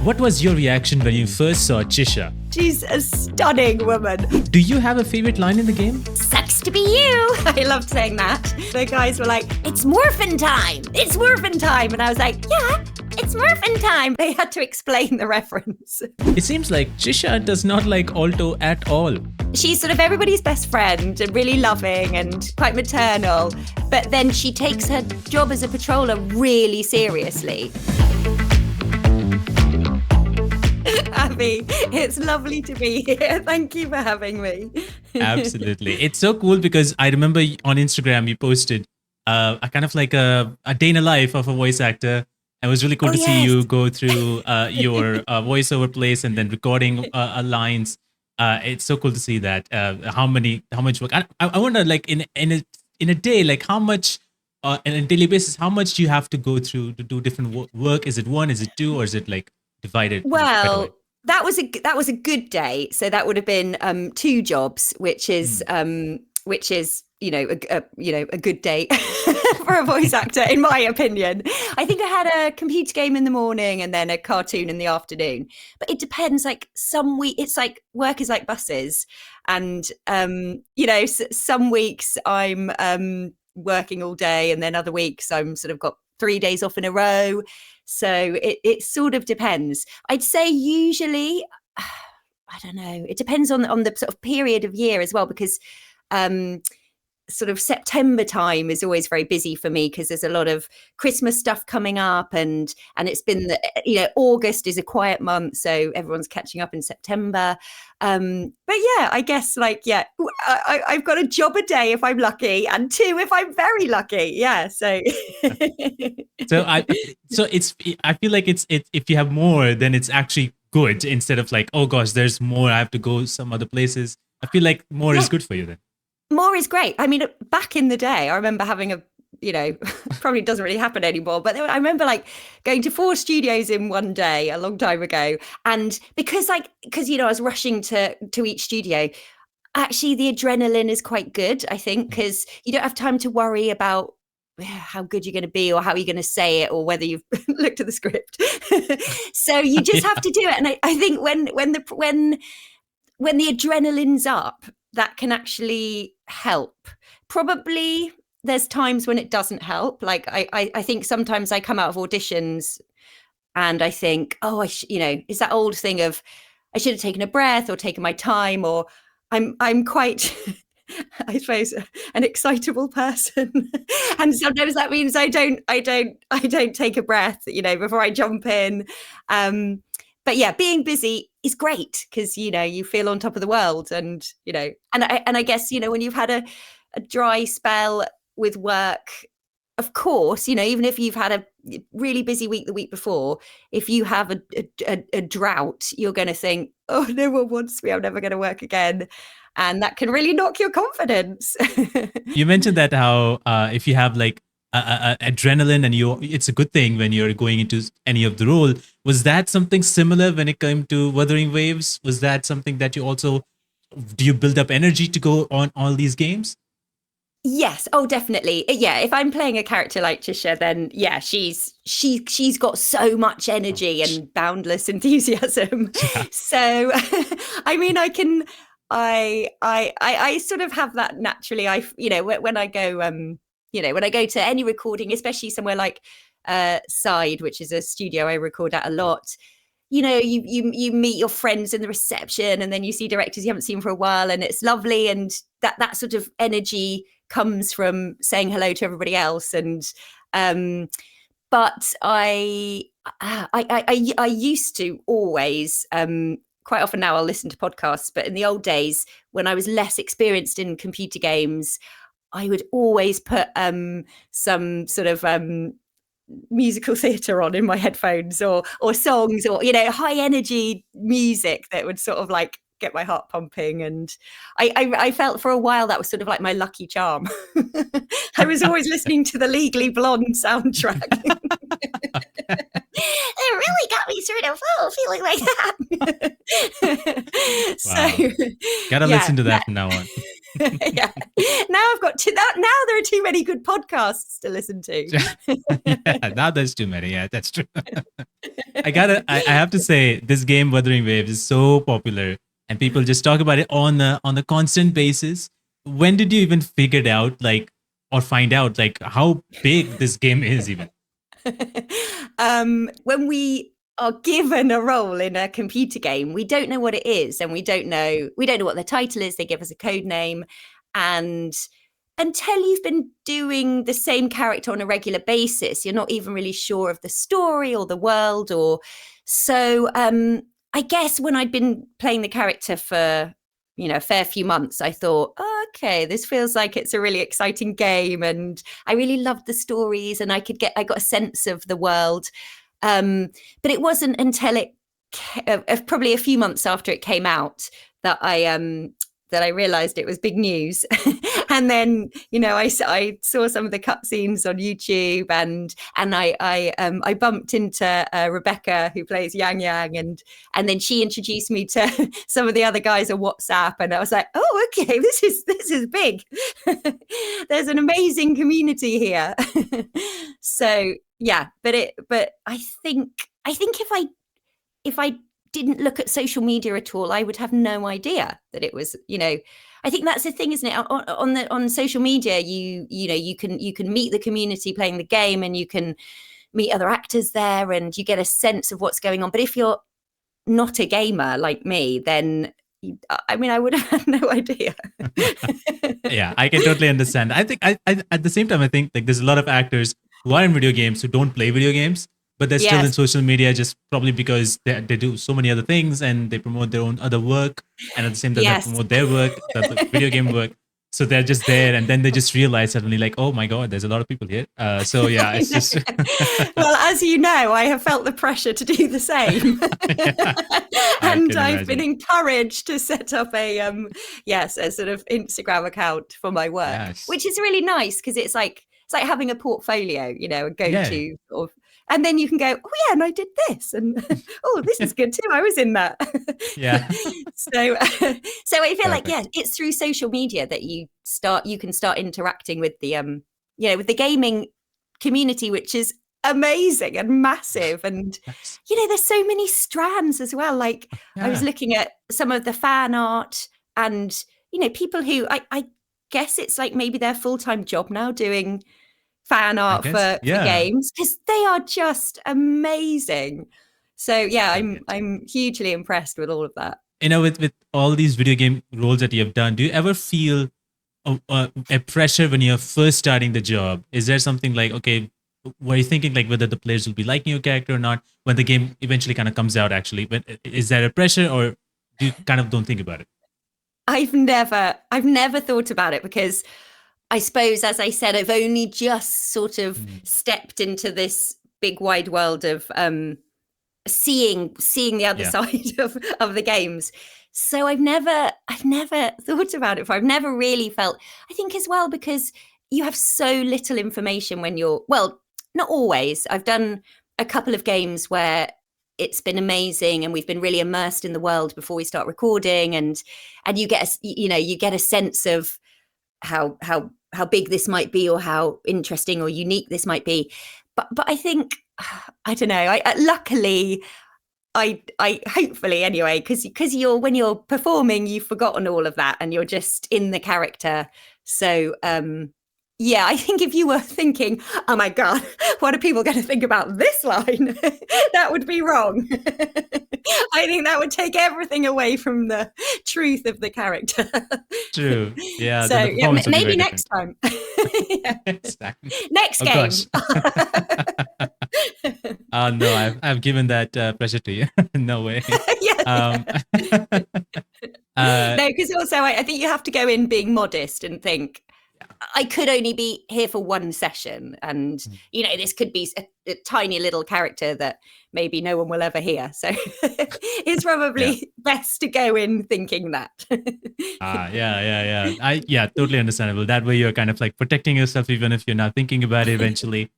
What was your reaction when you first saw Chixia? She's a stunning woman. Do you have a favorite line in the game? Sucks to be you. I loved saying that. The guys were like, it's morphin time. It's morphin time. And I was like, yeah, it's morphin time. They had to explain the reference. It seems like Chixia does not like Aalto at all. She's sort of everybody's best friend and really loving and quite maternal. But then she takes her job as a patroller really seriously. Abby, it's lovely to be here. Thank you for having me. Absolutely. It's so cool because I remember on Instagram you posted a kind of like a day in the life of a voice actor. It was really cool to see you go through your voiceover plays and then recording lines. It's so cool to see that. How much work? I wonder, like in a day, like how much on a daily basis, how much do you have to go through to do different work? Is it one? Is it two? Or is it like divided? Well, that was a good day. So that would have been 2 jobs, which is you know a good day for a voice actor, in my opinion. I think I had a computer game in the morning and then a cartoon in the afternoon. But it depends. Like some week, it's like work is like buses, and some weeks I'm working all day, and then other weeks I'm sort of got 3 days off in a row. So it sort of depends. I'd say usually, I don't know, it depends on the sort of period of year as well, because sort of September time is always very busy for me because there's a lot of Christmas stuff coming up, and it's been August is a quiet month, so everyone's catching up in September. But yeah, I guess I've got a job a day if I'm lucky, and 2 if I'm very lucky. Yeah, so I feel like it's if you have more, then it's actually good, instead of like, oh gosh, there's more, I have to go some other places. I feel like more is good for you then. More is great. I mean, back in the day, I remember having probably doesn't really happen anymore, but I remember like going to 4 studios in one day a long time ago. And because I was rushing to each studio, actually the adrenaline is quite good, I think, because you don't have time to worry about how good you're going to be or how you're going to say it or whether you've looked at the script. So you just have to do it. And I think when the adrenaline's up, that can actually help. Probably there's times when it doesn't help. Like I think sometimes I come out of auditions and I think, oh, it's that old thing of I should have taken a breath or taken my time, or I'm quite, I suppose, an excitable person, and sometimes that means I don't take a breath, before I jump in. But yeah, being busy is great because you feel on top of the world, and I guess when you've had a dry spell with work, of course, even if you've had a really busy week the week before, if you have a drought, you're going to think, oh, no one wants me, I'm never going to work again, and that can really knock your confidence. You mentioned that how if you have like adrenaline, and it's a good thing when you're going into any of the role. Was that something similar when it came to Wuthering Waves? Was that something that do you build up energy to go on all these games? Yes. Oh, definitely. Yeah. If I'm playing a character like Chixia, then yeah, she's got so much energy and boundless enthusiasm. Yeah. So, I mean, I sort of have that naturally. When I go, when I go to any recording, especially somewhere like Side, which is a studio I record at a lot, you meet your friends in the reception, and then you see directors you haven't seen for a while, and it's lovely, and that sort of energy comes from saying hello to everybody else. And but I used to always quite often now I'll listen to podcasts, but in the old days when I was less experienced in computer games, I would always put some sort of musical theatre on in my headphones, or songs, or high energy music that would sort of like get my heart pumping. And I felt for a while that was sort of like my lucky charm. I was always listening to the Legally Blonde soundtrack. It really got me sort of feeling like that. Wow. Gotta listen to that from now on. Yeah. Now I've got now there are too many good podcasts to listen to. Yeah, now there's too many. Yeah, that's true. I have to say, this game Wuthering Waves is so popular, and people just talk about it on a constant basis. When did you even figure it out, like, or find out like how big this game is even? When we are given a role in a computer game, we don't know what it is, and we don't know what the title is. They give us a code name, and until you've been doing the same character on a regular basis, you're not even really sure of the story or the world. Or so I guess when I'd been playing the character for a fair few months, I thought, oh, okay, this feels like it's a really exciting game, and I really loved the stories, and I got a sense of the world. But it wasn't until probably a few months after it came out that I realized it was big news. And then, I saw some of the cutscenes on YouTube, and I bumped into Rebecca, who plays Yang Yang, and then she introduced me to some of the other guys on WhatsApp, and I was like, oh, okay, this is big. There's an amazing community here. So yeah, but I think if I didn't look at social media at all, I would have no idea that it was, I think that's the thing, isn't it? On social media, you can meet the community playing the game, and you can meet other actors there, and you get a sense of what's going on. But if you're not a gamer like me, then I would have had no idea. Yeah, I can totally understand. I think I at the same time, I think like there's a lot of actors who are in video games who don't play video games, but they're still in social media, just probably because they do so many other things, and they promote their own other work, and at the same time they promote their work, the video game work. So they're just there, and then they just realize suddenly, like, oh my god, there's a lot of people here. So yeah, it's just. Well, as you know, I have felt the pressure to do the same. And I've been encouraged to set up a sort of Instagram account for my work, which is really nice, because it's like having a portfolio, a go-to sort of. And then you can go, oh yeah, and I did this, and oh, this is good too. I was in that. Yeah. So I feel like it's through social media that you can start interacting with the with the gaming community, which is amazing and massive, and there's so many strands as well. Like I was looking at some of the fan art, and people who I guess it's like maybe their full-time job now, doing fan art for games, because they are just amazing. So yeah, I'm hugely impressed with all of that. With all these video game roles that you have done, do you ever feel a pressure when you're first starting the job? Is there something like, okay, were you thinking like whether the players will be liking your character or not when the game eventually kind of comes out? Actually, but is there a pressure, or do you kind of don't think about it? I've never thought about it, because I suppose, as I said, I've only just sort of stepped into this big wide world of seeing the other side of the games. So I've never thought about it. I've never really felt, I think as well, because you have so little information when you're, well, not always. I've done a couple of games where it's been amazing, and we've been really immersed in the world before we start recording, and you get a sense of how big this might be, or how interesting or unique this might be. But I think, I don't know, luckily I hopefully anyway, because when you're performing, you've forgotten all of that, and you're just in the character. So yeah, I think if you were thinking, oh my god, what are people going to think about this line, that would be wrong. I think that would take everything away from the truth of the character. True. Yeah. So yeah, maybe next time. Exactly. Next game. No, I've given that pressure to you. No way. No, because also I think you have to go in being modest and think, I could only be here for one session, and this could be a tiny little character that maybe no one will ever hear. So it's probably best to go in thinking that. Totally understandable. That way you're kind of like protecting yourself, even if you're not thinking about it eventually.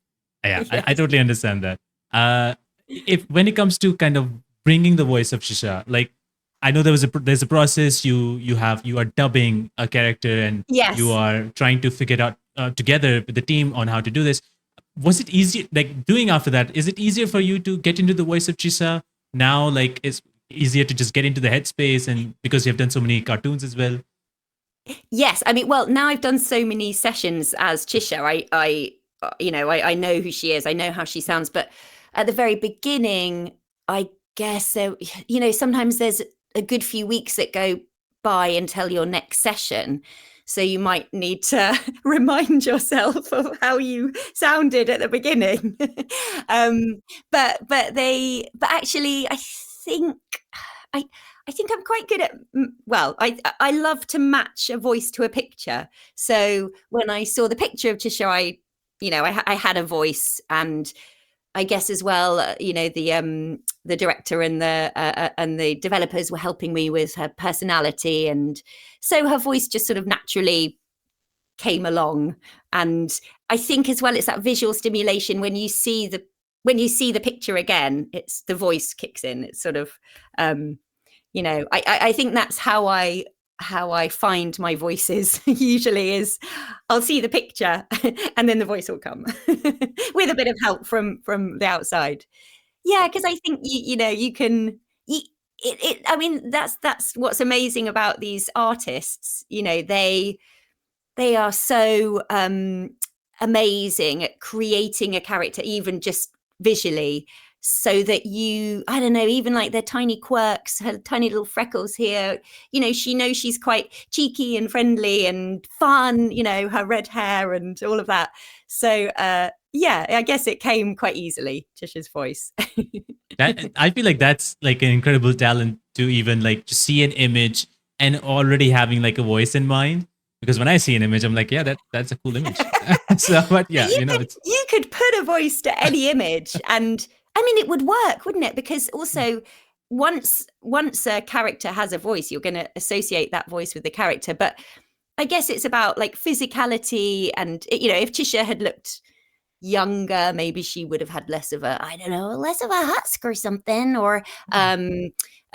I totally understand that. If when it comes to kind of bringing the voice of Chixia, like I know there's a process. You are dubbing a character, and you Yes. are trying to figure it out together with the team on how to do this. Was it easy, like doing after that? Is it easier for you to get into the voice of Chisa now? Like, it's easier to just get into the headspace, and because you've done so many cartoons as well. Yes, I mean, well, now I've done so many sessions as Chixia, I know who she is, I know how she sounds, but at the very beginning, I guess sometimes there's a good few weeks that go by until your next session, so you might need to remind yourself of how you sounded at the beginning. But actually, think I I think I'm quite good at, well, I love to match a voice to a picture. So when I saw the picture of Chishire, I had a voice, and I guess as well, the director and the developers were helping me with her personality, and so her voice just sort of naturally came along. And I think as well, it's that visual stimulation when you see the picture again, it's the voice kicks in. It's sort of I think that's how I find my voices usually is I'll see the picture and then the voice will come with a bit of help from the outside. Yeah, because I think you can. I mean, that's what's amazing about these artists. They are so amazing at creating a character, even just visually, so that I don't know, even like their tiny quirks, her tiny little freckles here, she knows she's quite cheeky and friendly and fun, her red hair and all of that. So yeah, I guess it came quite easily, Tisha's voice. I feel like that's like an incredible talent to even like to see an image and already having like a voice in mind. Because when I see an image, I'm like, yeah, that's a cool image. So, but yeah, you could put a voice to any image, and I mean, it would work, wouldn't it? Because also, once a character has a voice, you're going to associate that voice with the character. But I guess it's about like physicality, and if Chishire had looked younger, maybe she would have had less of a husk or something, or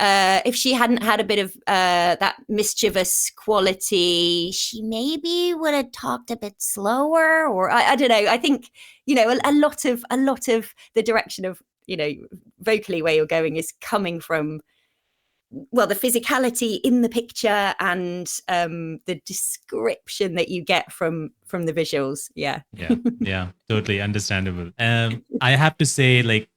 if she hadn't had a bit of that mischievous quality, she maybe would have talked a bit slower, or I don't know. I think a lot of the direction of vocally where you're going is coming from, well, the physicality in the picture and the description that you get from the visuals. Yeah, totally understandable. I have to say, like,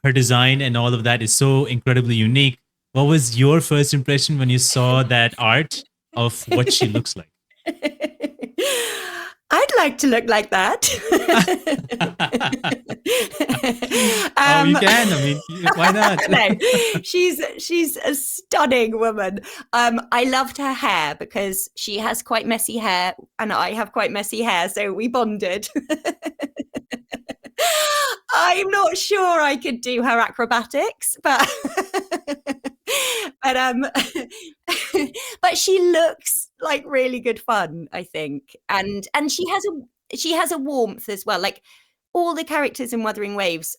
her design and all of that is so incredibly unique. What was your first impression when you saw that art of what she looks like? I'd like to look like that. You can. I mean, why not? No, she's a stunning woman. I loved her hair because she has quite messy hair, and I have quite messy hair, so we bonded. I'm not sure I could do her acrobatics, but but she looks like really good fun, I think, and she has a warmth as well. Like, all the characters in Wuthering Waves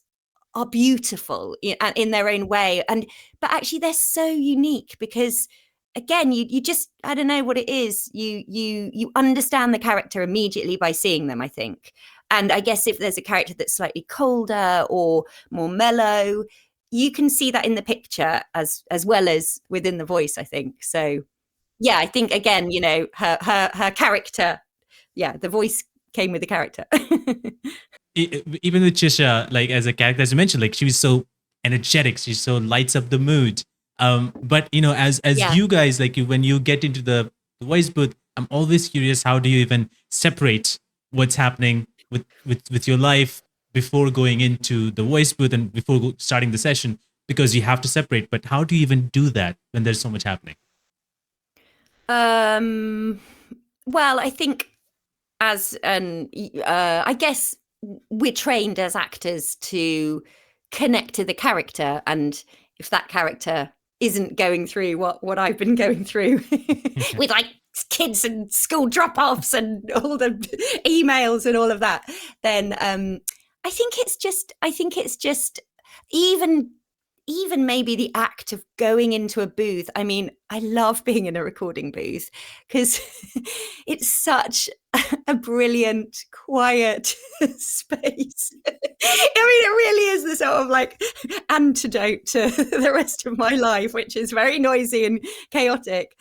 are beautiful in their own way, but actually they're so unique because, again, you just, I don't know what it is, you understand the character immediately by seeing them, I think. And I guess if there's a character that's slightly colder or more mellow, you can see that in the picture as well as within the voice, I think. So yeah, I think, again, her character, yeah, the voice came with the character. Even with Chishire, like, as a character, as you mentioned, like, she was so energetic, she so lights up the mood. But as Yeah. you guys, like, when you get into the voice booth, I'm always curious, how do you even separate what's happening with your life before going into the voice booth and before starting the session? Because you have to separate, but how do you even do that when there's so much happening? Well, I think I guess we're trained as actors to connect to the character, and if that character isn't going through what I've been going through with, like, kids and school drop-offs and all the emails and all of that, then I think it's just even even maybe the act of going into a booth. I mean, I love being in a recording booth because it's such a brilliant, quiet space. I mean, it really is the sort of like antidote to the rest of my life, which is very noisy and chaotic.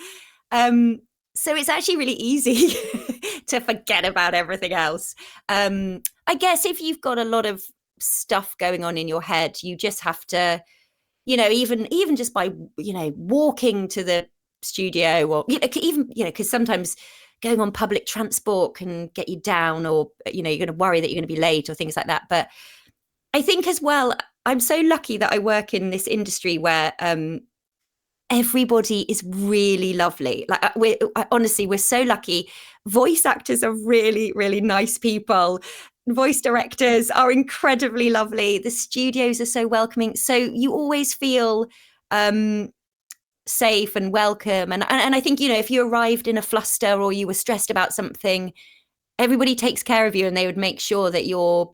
So it's actually really easy to forget about everything else. I guess if you've got a lot of stuff going on in your head, you just have to, even just by, walking to the studio, or, even, because sometimes going on public transport can get you down, or, you're going to worry that you're going to be late or things like that. But I think as well, I'm so lucky that I work in this industry where, everybody is really lovely. Like we're so lucky. Voice actors are really, really nice people. Voice directors are incredibly lovely. The studios are so welcoming. So you always feel safe and welcome. And I think, if you arrived in a fluster or you were stressed about something, everybody takes care of you, and they would make sure that you're,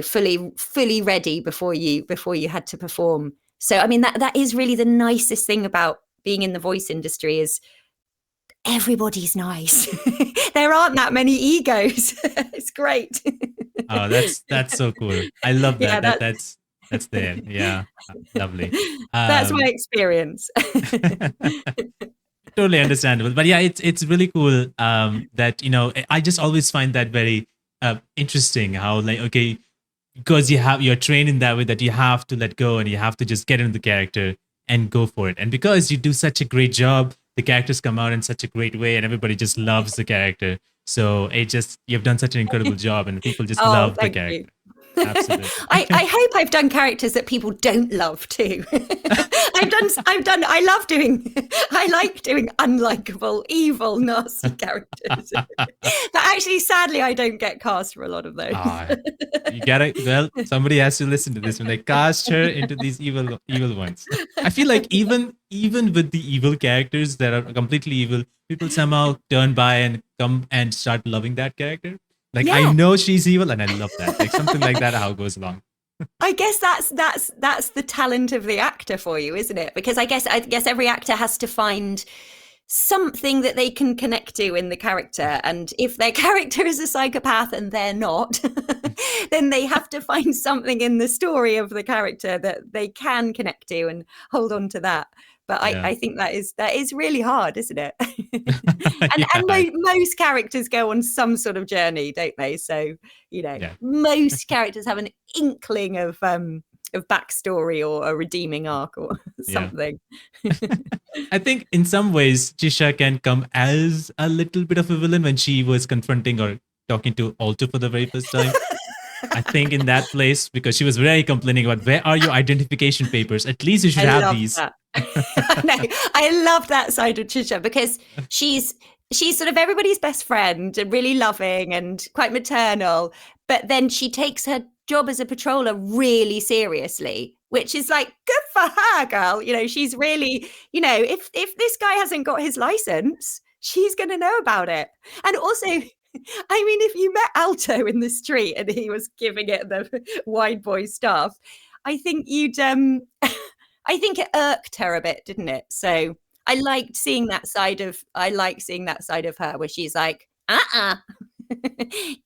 fully ready before you had to perform. So, I mean, that is really the nicest thing about being in the voice industry, is everybody's nice. There aren't that many egos. It's great. Oh, that's so cool. I love that. Yeah, that's there. Yeah, lovely. That's my experience. Totally understandable. But yeah, it's really cool that, I just always find that very interesting how, like, okay, because you're trained in that way, that you have to let go and you have to just get into the character and go for it. And because you do such a great job, the characters come out in such a great way and everybody just loves the character. So you've done such an incredible job, and people just love the character. You. Absolutely. I hope I've done characters that people don't love too. I like doing unlikable, evil, nasty characters. But actually, sadly, I don't get cast for a lot of those. Somebody has to listen to this when they cast her into these evil ones. I feel like even with the evil characters that are completely evil, people somehow turn by and come and start loving that character. Like, yeah. I know she's evil and I love that. Like something like that, how it goes along. I guess that's the talent of the actor for you, isn't it? Because I guess every actor has to find something that they can connect to in the character. And if their character is a psychopath and they're not, then they have to find something in the story of the character that they can connect to and hold on to that. But I think that is really hard, isn't it? and most characters go on some sort of journey, don't they? So, most characters have an inkling of backstory or a redeeming arc or something. I think in some ways, Chixia can come as a little bit of a villain when she was confronting or talking to Aalto for the very first time. I think in that place, because she was very complaining about, where are your identification papers? At least you should have these. No, I love that side of Chixia, because she's sort of everybody's best friend and really loving and quite maternal. But then she takes her job as a patroller really seriously, which is like, good for her, girl. She's really, if this guy hasn't got his license, she's going to know about it. And also, I mean, if you met Aalto in the street and he was giving it the wide boy stuff, I think I think it irked her a bit, didn't it? So I liked seeing that side of her, where she's like,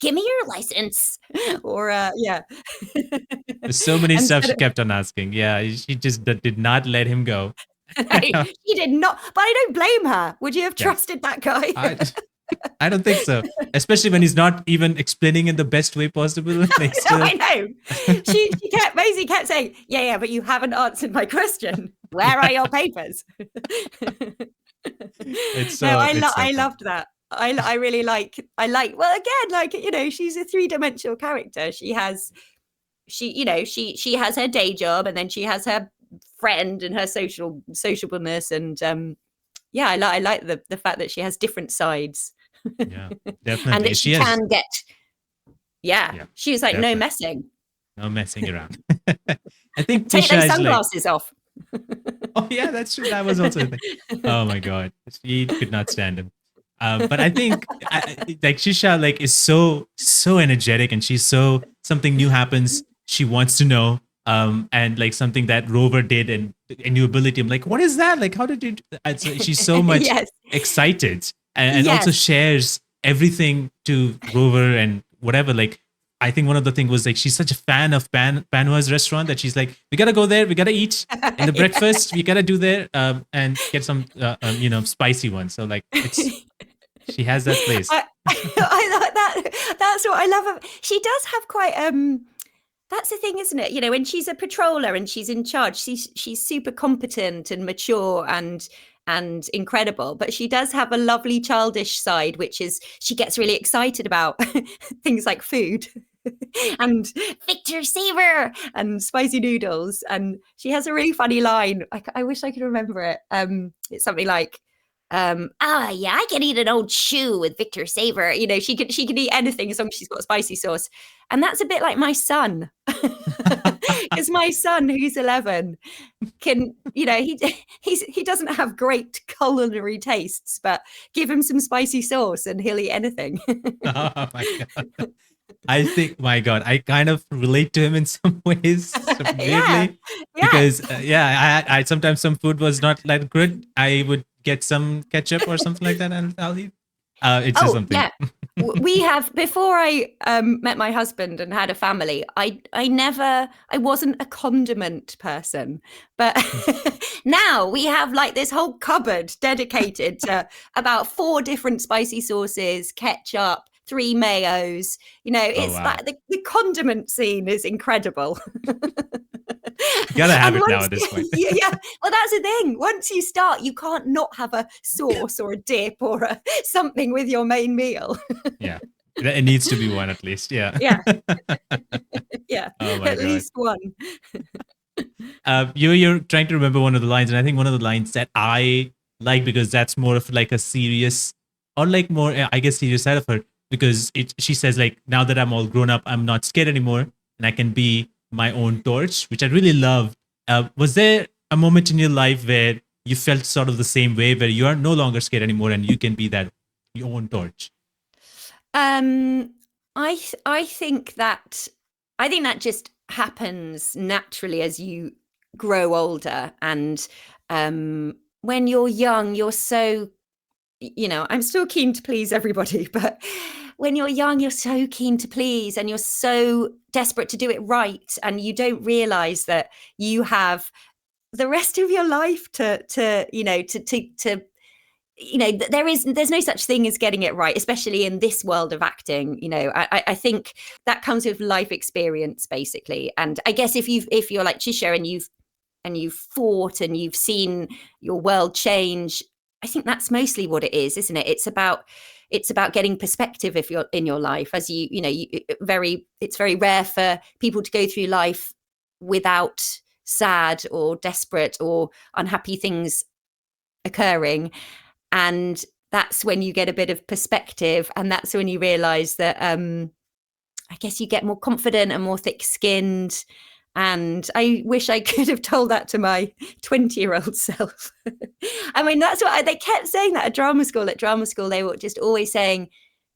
give me your license, or There's so many stuff she kept on asking. Yeah, she just did not let him go. She did not, but I don't blame her. Would you have trusted that guy? I don't think so, especially when he's not even explaining in the best way possible. No, I know. She kept saying, yeah, but you haven't answered my question. Where are your papers? I loved that. I really like, well, again, like, she's a three-dimensional character. She has her day job, and then she has her friend and her sociableness. And I like the fact that she has different sides. Yeah, definitely. And that she can get, she was like, definitely. No messing around. I think take those sunglasses off. Oh yeah, that's true. That was also a thing. Oh my God, she could not stand him. But I think like Chixia is so energetic, and she's so, something new happens, she wants to know. and like something that Rover did and a new ability. I'm like, what is that? Like, how did you do that? And so she's so much Yes. excited and also Yes. shares everything to Rover and whatever. Like, I think one of the things was like she's such a fan of Panhua's restaurant that she's like, we gotta go there, we gotta eat in the breakfast, we gotta do there and get some spicy ones. So like she has that place. I like that. That's what I love. She does have quite that's the thing, isn't it? You know, when she's a patroller and she's in charge, she's super competent and mature and incredible, but she does have a lovely childish side, which is she gets really excited about things like food and Victor Saver and spicy noodles. And she has a really funny line. I wish I could remember it. It's something like, yeah, I can eat an old shoe with Victor Saver. You know, she can eat anything as long as she's got spicy sauce. And that's a bit like my son. Because my son, who's 11, can, you know, he doesn't have great culinary tastes, but give him some spicy sauce and he'll eat anything. Oh my God. I think, my God, I kind of relate to him in some ways, weirdly, because I sometimes some food was not that good. I would get some ketchup or something like that, and I'll eat. It's just something. Yeah. We have, before I met my husband and had a family, I wasn't a condiment person, but now we have like this whole cupboard dedicated to about 4 different spicy sauces, ketchup, 3 mayos. You know, it's like the condiment scene is incredible. You gotta have it now at this point. Yeah. Well, that's the thing. Once you start, you can't not have a sauce or a dip or something with your main meal. Yeah. It needs to be one at least. Yeah. Yeah. Yeah. Oh my At God. least one. You're trying to remember one of the lines, and I think one of the lines that I like, because that's more of like a serious, or like more, I guess, serious side of her, because she says like, now that I'm all grown up, I'm not scared anymore, and I can be my own torch, which I really love. Was there a moment in your life where you felt sort of the same way, where you are no longer scared anymore and you can be that your own torch? I think that just happens naturally as you grow older, and when you're young, you're so, you know, I'm still keen to please everybody, but when you're young, you're so keen to please and you're so desperate to do it right, and you don't realize that you have the rest of your life to there's no such thing as getting it right, especially in this world of acting. You know, I think that comes with life experience, basically. And I guess if you're like Chixia and you've fought and you've seen your world change, I think that's mostly what it is, isn't it? It's about getting perspective if you're in your life, as it's very rare for people to go through life without sad or desperate or unhappy things occurring. And that's when you get a bit of perspective, and that's when you realize that I guess you get more confident and more thick-skinned. And I wish I could have told that to my 20-year-old self. I mean, that's what they kept saying that at drama school. At drama school, they were just always saying,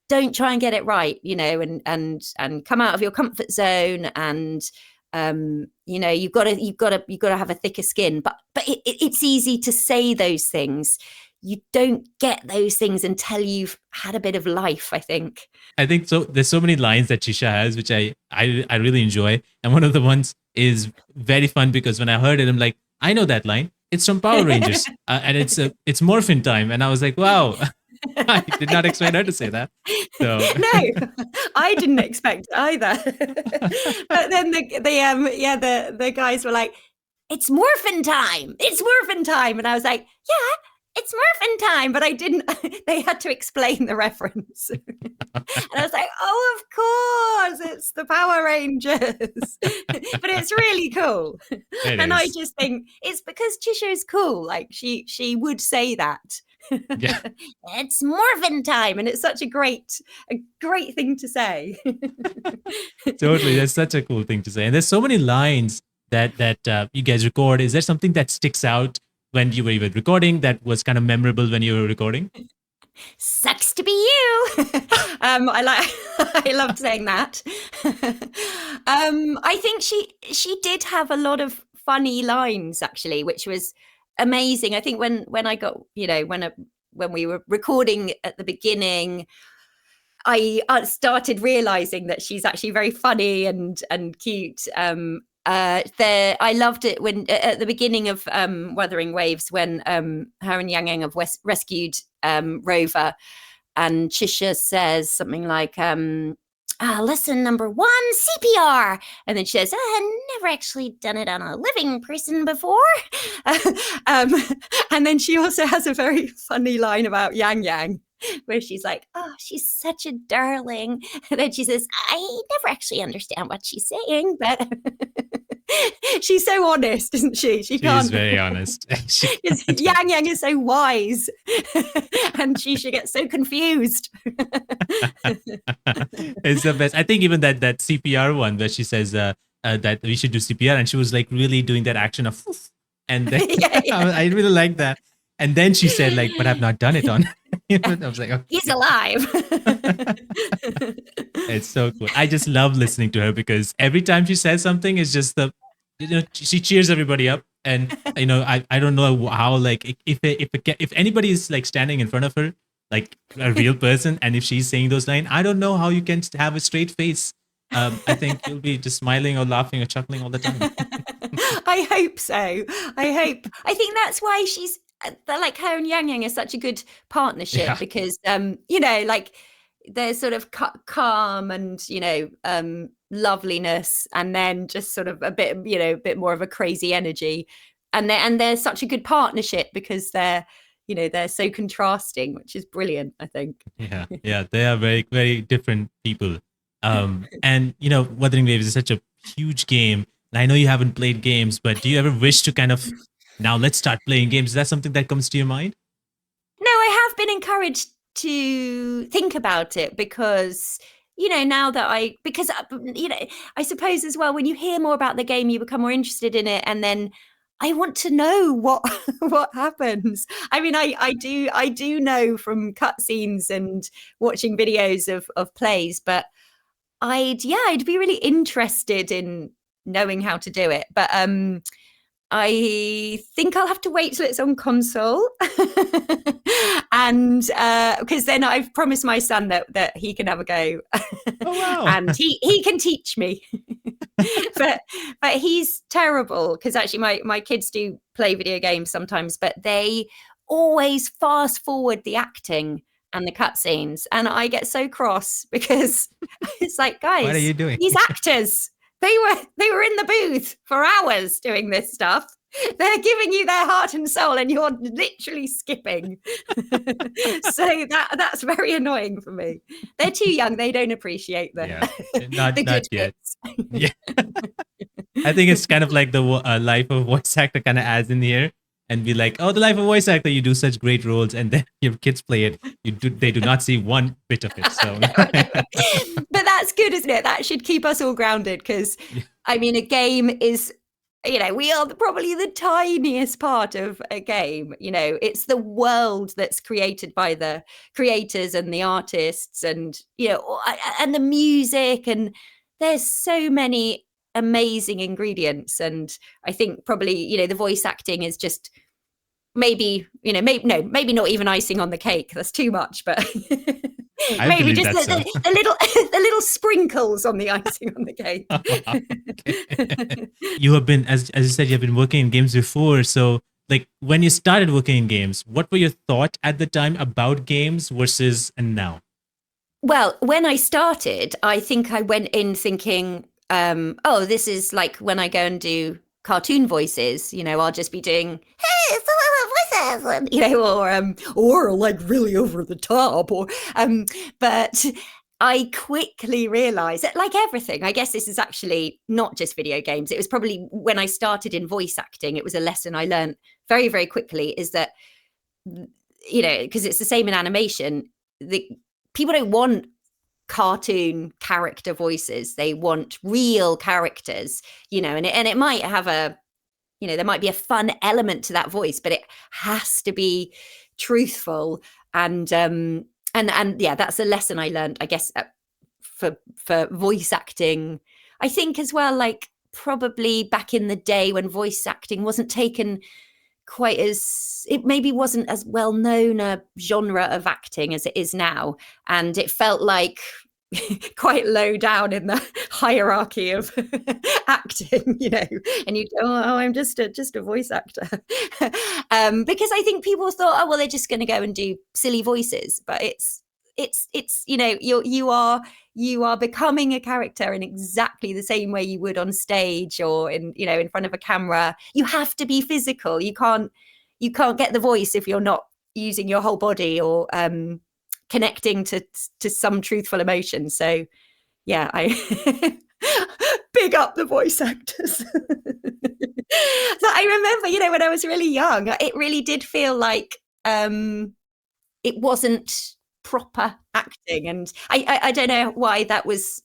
don't try and get it right, you know, and come out of your comfort zone. And you've got to have a thicker skin. But it's easy to say those things. You don't get those things until you've had a bit of life, I think. I think so. There's so many lines that Chixia has, which I really enjoy. And one of the ones is very fun, because when I heard it, I'm like, I know that line. It's from Power Rangers. And it's morphin time. And I was like, wow, I did not expect her to say that. So. No, I didn't expect either. But then the guys were like, it's morphin time. It's morphin time. And I was like, yeah, it's morphin time, but I didn't, they had to explain the reference. And I was like, oh, of course, it's the Power Rangers. But it's really cool. I just think it's because Chixia is cool. Like she would say that. Yeah. It's morphin time. And it's such a great thing to say. Totally. That's such a cool thing to say. And there's so many lines that you guys record. Is there something that sticks out when you were even recording that was kind of memorable when you were recording? Sucks to be you. I loved saying that. I think she did have a lot of funny lines actually, which was amazing. I think when I got, when we were recording at the beginning, I started realizing that she's actually very funny and cute. I loved it when at the beginning of Wuthering Waves, when her and Yang Yang have rescued Rover, and Chixia says something like, lesson number 1, CPR. And then she says, I've never actually done it on a living person before. And then she also has a very funny line about Yang Yang, where she's like, oh, she's such a darling. And then she says, I never actually understand what she's saying, but she's so honest, isn't she? She's very honest. Yang Yang is so wise, and she gets so confused. It's the best. I think even that CPR one where she says that we should do CPR, and she was like really doing that action of, and then I really like that. And then she said like, but I've not done it on. I was like, okay. He's alive. It's so cool. I just love listening to her because every time she says something, it's just she cheers everybody up. And I don't know how, like, if anybody is like standing in front of her, like a real person, and if she's saying those lines, I don't know how you can have a straight face. I think you'll be just smiling or laughing or chuckling all the time. I hope so. I think that's why she's like, her and Yang Yang is such a good partnership, because like there's sort of calm and loveliness, and then just sort of a bit more of a crazy energy, and they're such a good partnership because they're so contrasting, which is brilliant, I think. Yeah, they are very, very different people. And Wuthering Waves is such a huge game, and I know you haven't played games, but do you ever wish to kind of, now let's start playing games? Is that something that comes to your mind? No, I have been encouraged to think about it because, now that I suppose as well, when you hear more about the game, you become more interested in it. And then I want to know what happens. I mean, I do know from cutscenes and watching videos of plays, but I'd be really interested in knowing how to do it. But I think I'll have to wait till it's on console. And because then I've promised my son that he can have a go. Oh, wow. And he can teach me. but he's terrible, because actually my kids do play video games sometimes, but they always fast forward the acting and the cutscenes, and I get so cross because it's like, guys, what are you doing? These actors, they were in the booth for hours doing this stuff. They're giving you their heart and soul, and you're literally skipping. So that's very annoying for me. They're too young; they don't appreciate the not good yet. bits. Yeah, I think it's kind of like the life of voice actor kind of adds in here, and be like, oh, the life of voice actor, you do such great roles, and then your kids play it, they do not see one bit of it. So, but that's good, isn't it? That should keep us all grounded, because I mean, a game is, we are probably the tiniest part of a game. It's the world that's created by the creators and the artists, and and the music, and there's so many amazing ingredients. And I think probably the voice acting is just maybe not even icing on the cake. That's too much, but maybe just the little sprinkles on the icing on the cake. Okay. You have been, as you said, you have been working in games before. So, like, when you started working in games, what were your thoughts at the time about games versus and now? Well, when I started, I think I went in thinking, oh, this is like when I go and do cartoon voices, I'll just be doing, hey, it's voices, or like really over the top, but I quickly realized that, like everything, I guess this is actually not just video games. It was probably when I started in voice acting, it was a lesson I learned very, very quickly, is that, because it's the same in animation, people don't want cartoon character voices. They want real characters, and it might have there might be a fun element to that voice, but it has to be truthful. and yeah, that's a lesson I learned, I guess, for voice acting. I think as well, like probably back in the day when voice acting wasn't taken quite as, it maybe wasn't as well known a genre of acting as it is now, and it felt like quite low down in the hierarchy of acting, you know, and you go, oh, I'm just a voice actor. Because I think people thought, oh well, they're just going to go and do silly voices, but it's you know, you are becoming a character in exactly the same way you would on stage or in, you know, in front of a camera. You have to be physical. You can't get the voice if you're not using your whole body or connecting to some truthful emotion. So yeah, I big up the voice actors. So I remember, you know, when I was really young, it really did feel like it wasn't proper acting, and I don't know why that was.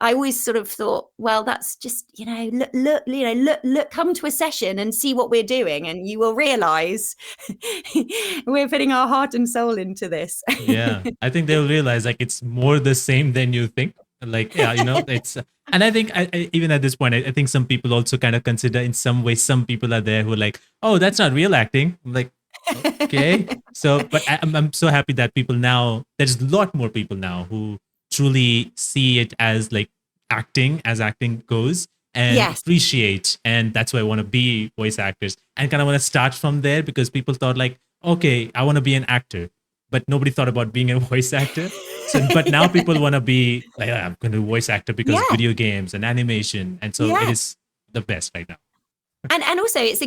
I always sort of thought, well, that's just, you know, look, come to a session and see what we're doing, and you will realize we're putting our heart and soul into this. Yeah, I think they'll realize like it's more the same than you think. Like, yeah, you know, it's, and I think even at this point, I think some people also kind of consider in some way, some people are there who are like, oh, that's not real acting. I'm like, okay. So, but I'm so happy that people now, there's a lot more people now who truly see it as like acting as acting goes and Yes. appreciate. And that's why I want to be voice actors and kind of want to start from there, because people thought like, okay, I want to be an actor, but nobody thought about being a voice actor. So, but now people want to be like, oh, I'm going to be a voice actor because of video games and animation. And so it is the best right now. And also it's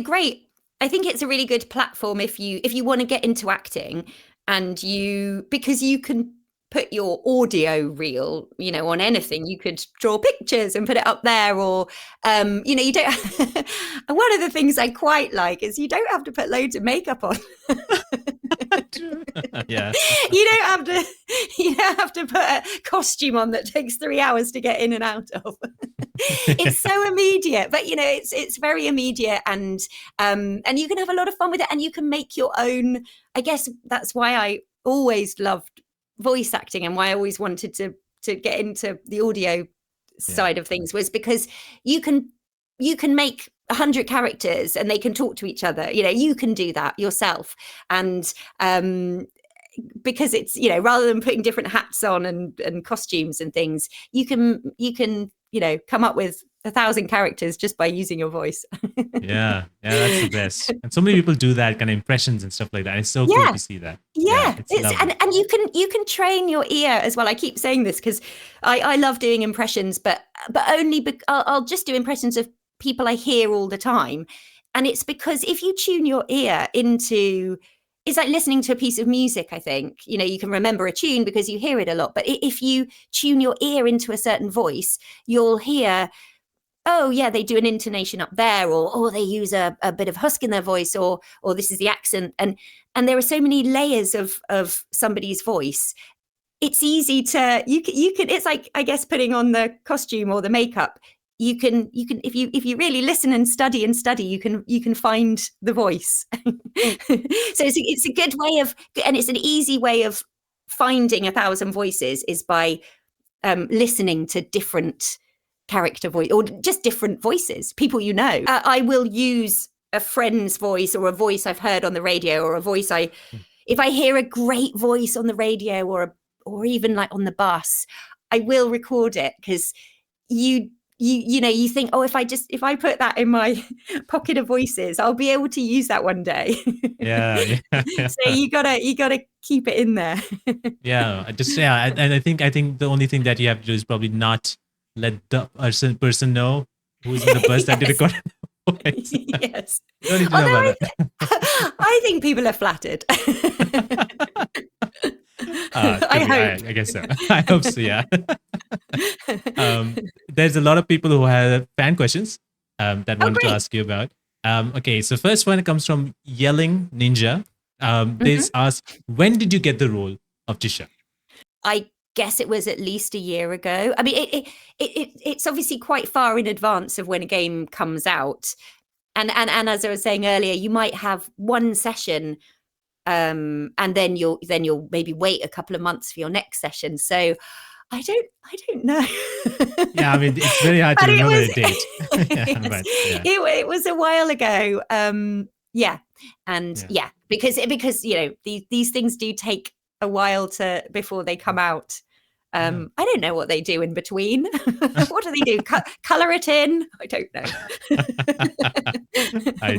I think it's a really good platform if you want to get into acting, and because you can put your audio reel, you know, on anything. You could draw pictures and put it up there, or you know, you don't. And one of the things I quite like is you don't have to put loads of makeup on. Yeah. You don't have to put a costume on that takes 3 hours to get in and out of. It's so immediate, but you know, it's very immediate, and you can have a lot of fun with it, and you can make your own. I guess that's why I always loved voice acting, and why I always wanted to get into the audio side of things, was because you can make 100 characters and they can talk to each other. You know, you can do that yourself, and because it's, you know, rather than putting different hats on and costumes and things, you can you know, come up with 1,000 characters just by using your voice. Yeah, that's the best. And so many people do that kind of impressions and stuff like that. It's so cool to see that. And you can train your ear as well. I keep saying this because I love doing impressions, but only I'll just do impressions of people I hear all the time. And it's because if you tune your ear into, it's like listening to a piece of music, I think. You know, you can remember a tune because you hear it a lot. But if you tune your ear into a certain voice, you'll hear, oh yeah, they do an intonation up there, or they use a bit of husk in their voice, or this is the accent. And there are so many layers of somebody's voice. It's easy to, you can, it's like, I guess, putting on the costume or the makeup. You can if you really listen and study, you can find the voice. So it's a good way of, and it's an easy way of finding 1,000 voices, is by listening to different character voice, or just different voices, people you know. I will use a friend's voice, or a voice I've heard on the radio, or a voice if I hear a great voice on the radio, or even like on the bus, I will record it, because you know, you think, oh, if I put that in my pocket of voices, I'll be able to use that one day. Yeah. So you gotta keep it in there. And I think the only thing that you have to do is probably not let the person know who's in the bus that you recorded the voice. Yes. You don't need to know about that. I think people are flattered. I guess so. I hope so, yeah. There's a lot of people who have fan questions that wanted to ask you about. Okay, so first one comes from Yelling Ninja. They ask, when did you get the role of Chixia? I guess it was at least a year ago. I mean, it's obviously quite far in advance of when a game comes out. And as I was saying earlier, you might have one session and then you'll maybe wait a couple of months for your next session. So I don't know. Yeah, I mean, it's very hard to But remember a date. Yeah, it, was, but yeah. it was a while ago. Yeah, and Yeah. because you know these things do take a while before they come out. Yeah. I don't know what they do in between. What do they do? Color it in? I don't know.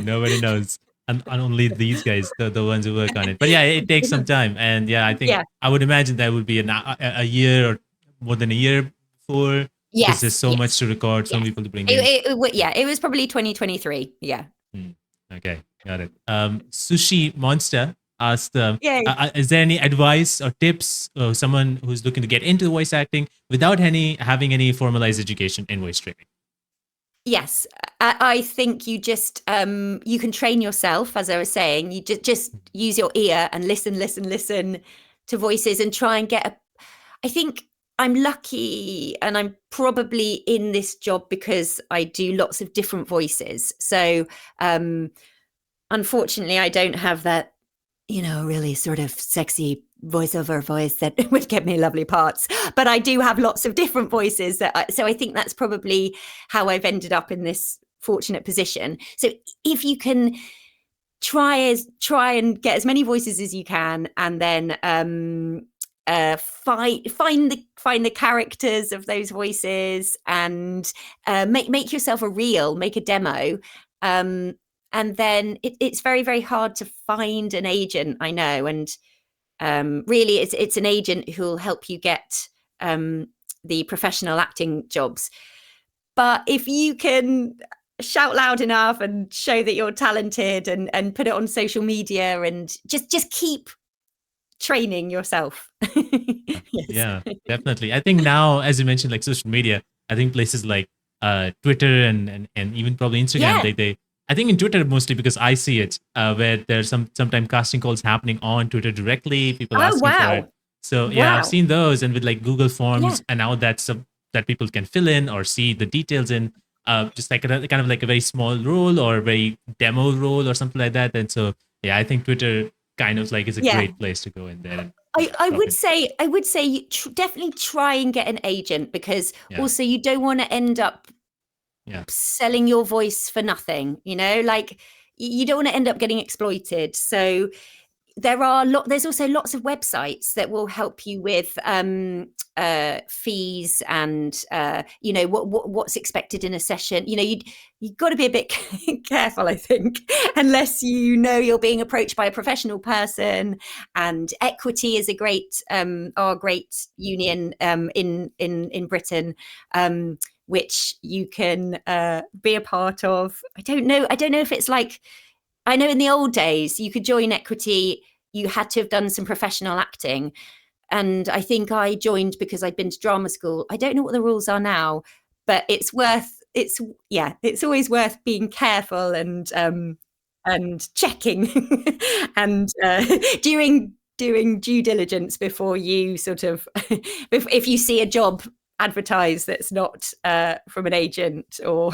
Nobody knows. And only these guys, the ones who work on it. But yeah, it takes some time. And yeah, I think Yeah. I would imagine that would be a year or more than a year before. Because there's so much to record, so many people to bring in. It was probably 2023. Yeah. Okay, got it. Sushi Monster asked, is there any advice or tips or someone who's looking to get into voice acting without having any formalized education in voice training? Yes, I think you just you can train yourself, as I was saying. You just use your ear and listen to voices and try and get I think I'm lucky and I'm probably in this job because I do lots of different voices. So unfortunately, I don't have that, you know, really sort of sexy voiceover voice that would get me lovely parts. But I do have lots of different voices so I think that's probably how I've ended up in this fortunate position. So if you can try and get as many voices as you can, and then find the characters of those voices, and make yourself a reel, make a demo. And then it's very, very hard to find an agent, I know. And really, it's an agent who'll help you get the professional acting jobs. But if you can shout loud enough and show that you're talented and put it on social media and just keep training yourself. Yes. Yeah, definitely. I think now, as you mentioned, like social media, I think places like Twitter and even probably Instagram, they I think in Twitter mostly because I see it where there's sometimes casting calls happening on Twitter directly, people asking for it. So yeah, I've seen those, and with like Google Forms, and now that's that people can fill in or see the details in, just like kind of like a very small role or very demo role or something like that. And so yeah, I think Twitter kind of like is a great place to go in there. I would say you definitely try and get an agent, because also you don't want to end up selling your voice for nothing, you know, like you don't want to end up getting exploited. So there's also lots of websites that will help you with fees and you know what's expected in a session. You know, you've got to be a bit careful, I think, unless you know you're being approached by a professional person. And Equity is a great union in Britain, which you can be a part of. I don't know if it's like, I know in the old days you could join Equity, you had to have done some professional acting. And I think I joined because I'd been to drama school. I don't know what the rules are now, but it's always worth being careful and checking and doing due diligence before you sort of, if you see a job advertised that's not from an agent or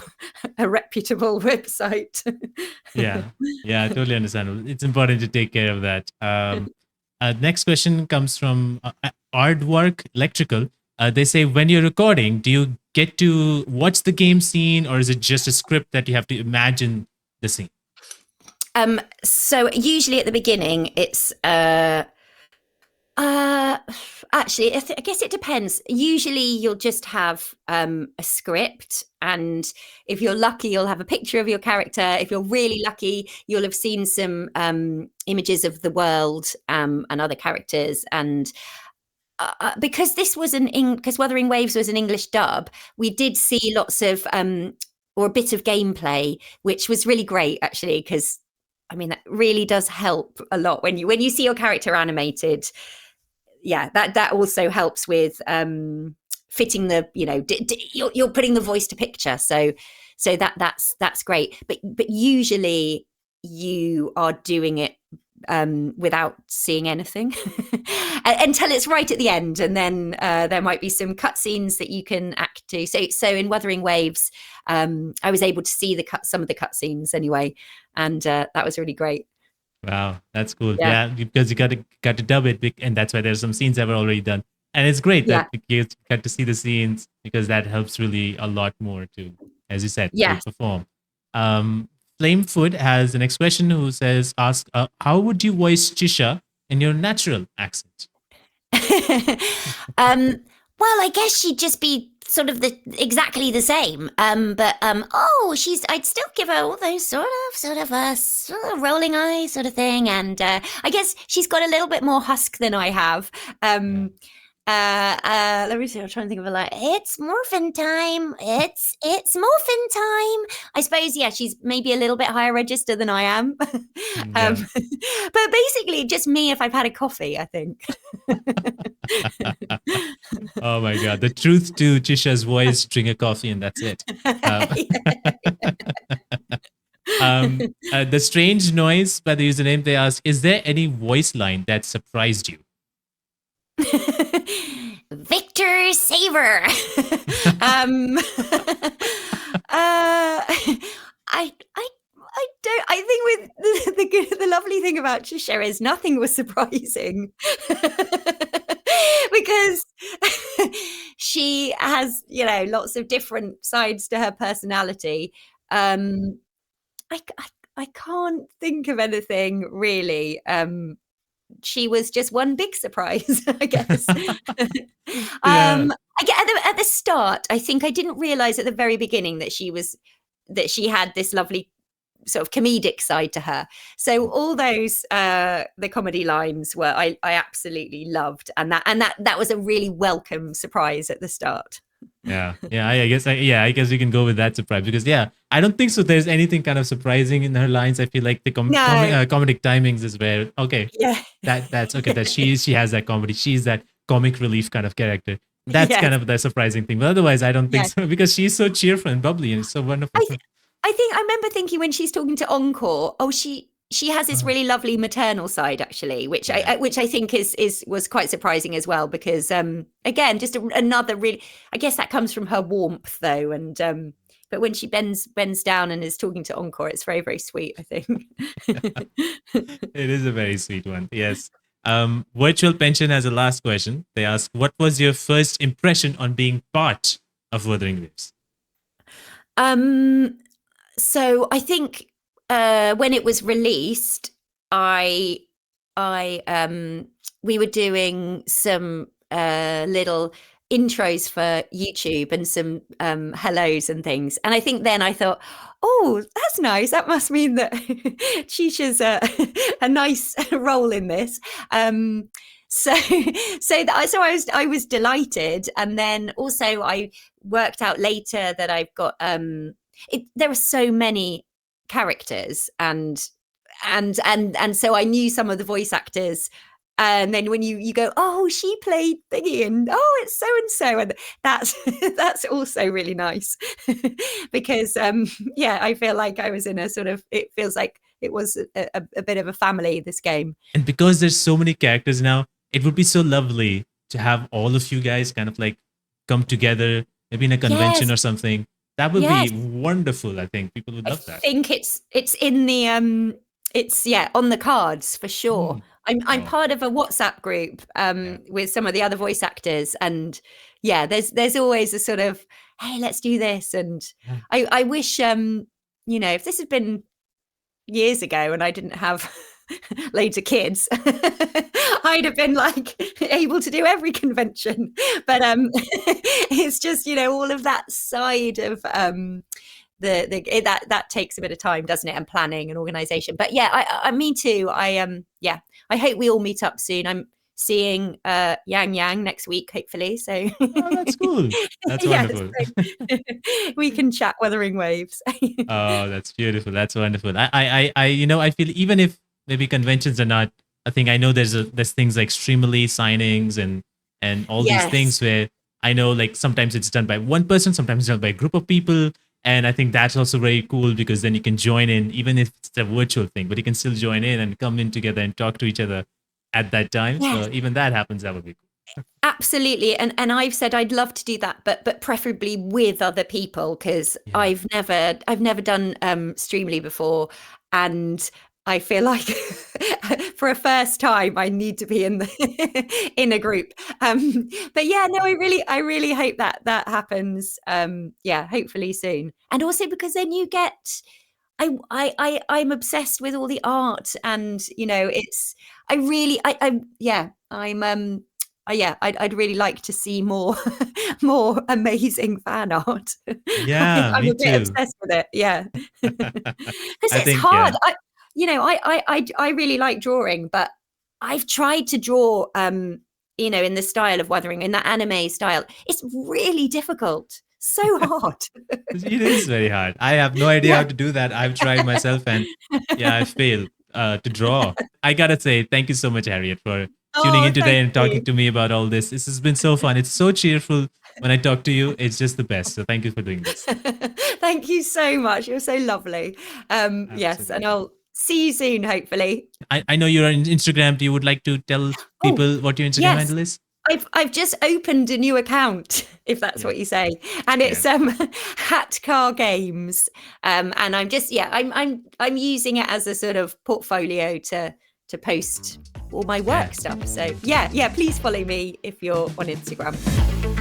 a reputable website. Yeah, I totally understand. It's important to take care of that. Next question comes from Aardvark Electrical. They say, when you're recording, do you get to watch the game scene, or is it just a script that you have to imagine the scene? So usually at the beginning, it's actually, I guess it depends. Usually you'll just have a script, and if you're lucky, you'll have a picture of your character. If you're really lucky, you'll have seen some images of the world and other characters. And because this was because Wuthering Waves was an English dub, we did see lots of or a bit of gameplay, which was really great, actually, because I mean that really does help a lot when you see your character animated. Yeah, that also helps with fitting the, you know, you're putting the voice to picture, so that's great. But usually you are doing it without seeing anything until it's right at the end, and then there might be some cutscenes that you can act to. So in Wuthering Waves, I was able to see some of the cutscenes anyway, and that was really great. Wow, that's cool. Yeah. Yeah, because you got to dub it, and that's why there's some scenes that were already done, and it's great that Yeah. you got to see the scenes because that helps really a lot more to, as you said, to Yes. perform. Um, Flame Food has an expression who says, "Ask, how would you voice Chisha in your natural accent?" Well, I guess she'd just be sort of exactly the same. I'd still give her all those sort of rolling eyes sort of thing, and I guess she's got a little bit more husk than I have. Let me see. I'm trying to think of a line. It's morphin time. It's morphin time. I suppose, yeah, she's maybe a little bit higher register than I am. Yeah. But basically, just me if I've had a coffee, I think. Oh my god, the truth to Chisha's voice: drink a coffee and that's it. The strange noise by the username, they ask, is there any voice line that surprised you? Victor Saver. I don't. I think with the lovely thing about Chixia is nothing was surprising because she has, lots of different sides to her personality. I can't think of anything really. She was just one big surprise, I guess. Yeah. I get at the start, I think I didn't realize at the very beginning that she had this lovely sort of comedic side to her. So all those the comedy lines were I absolutely loved, and that was a really welcome surprise at the start. Yeah. I guess we can go with that surprise because I don't think so. There's anything kind of surprising in her lines. I feel like the comedic timings is where that's okay. That she has that comedy. She's that comic relief kind of character. That's kind of the surprising thing. But otherwise, I don't think so because she's so cheerful and bubbly and so wonderful. I remember thinking when she's talking to Encore, she has this really lovely maternal side actually, which I think was quite surprising as well because again, just another really, I guess that comes from her warmth though, and but when she bends down and is talking to Encore, it's very, very sweet, I think. It is a very sweet one. Yes. Virtual Pension has a last question. They ask, what was your first impression on being part of Wuthering Waves? So I think when it was released, we were doing some little intros for YouTube and some hellos and things. And I think then I thought, oh, that's nice. That must mean that Chixia's a nice role in this. So I was delighted. And then also I worked out later that I've got there are so many characters and so I knew some of the voice actors, and then when you go, oh, she played thingy, and oh, it's so and so, and that's also really nice because I feel like I was in a sort of, it feels like it was a bit of a family, this game. And because there's so many characters now, it would be so lovely to have all of you guys kind of like come together, maybe in a convention or something. That would be wonderful. I think people would love that. I think it's in the it's on the cards for sure. I'm part of a WhatsApp group with some of the other voice actors, and there's always a sort of, hey, let's do this. And I wish if this had been years ago and I didn't have loads of kids, I'd have been like able to do every convention, but it's just all of that side of that takes a bit of time, doesn't it, and planning and organization. But I me too. I hope we all meet up soon. I'm seeing Yang next week, hopefully. So that's cool. That's wonderful. We can chat Wuthering Waves. Oh, that's beautiful. That's wonderful. I feel even if maybe conventions are not a thing, I know there's things like Streamily signings and all these things where I know like sometimes it's done by one person, sometimes it's done by a group of people. And I think that's also very cool because then you can join in, even if it's a virtual thing, but you can still join in and come in together and talk to each other at that time. So even that happens, that would be cool. Absolutely. And I've said I'd love to do that, but preferably with other people, because I've never done Streamily before. And I feel like for a first time, I need to be in the in a group. But yeah, no, I really hope that happens. Yeah, hopefully soon. And also because then you get, I'm obsessed with all the art, and it's, I'd really like to see more more amazing fan art. Yeah, I'm me a bit too. obsessed with it. Yeah. Because I it's think, hard. yeah. I really like drawing, but I've tried to draw in the style of Wuthering, in that anime style. It's really difficult. So hard. It is very hard. I have no idea Yeah. how to do that. I've tried myself and yeah, I failed to draw. I gotta say, thank you so much, Harriet, for tuning Oh, in today thank and talking you. to me about all this. This has been so fun. It's so cheerful when I talk to you. It's just the best. So thank you for doing this. Thank you so much. You're so lovely. Yes, and Absolutely. I'll see you soon, hopefully. I know you're on Instagram. Do you would like to tell Oh, people what your Instagram yes. handle is? I've just opened a new account, if that's Yeah. what you say, and it's Hat Car Games, and I'm just I'm using it as a sort of portfolio to post all my work stuff. So yeah, please follow me if you're on Instagram.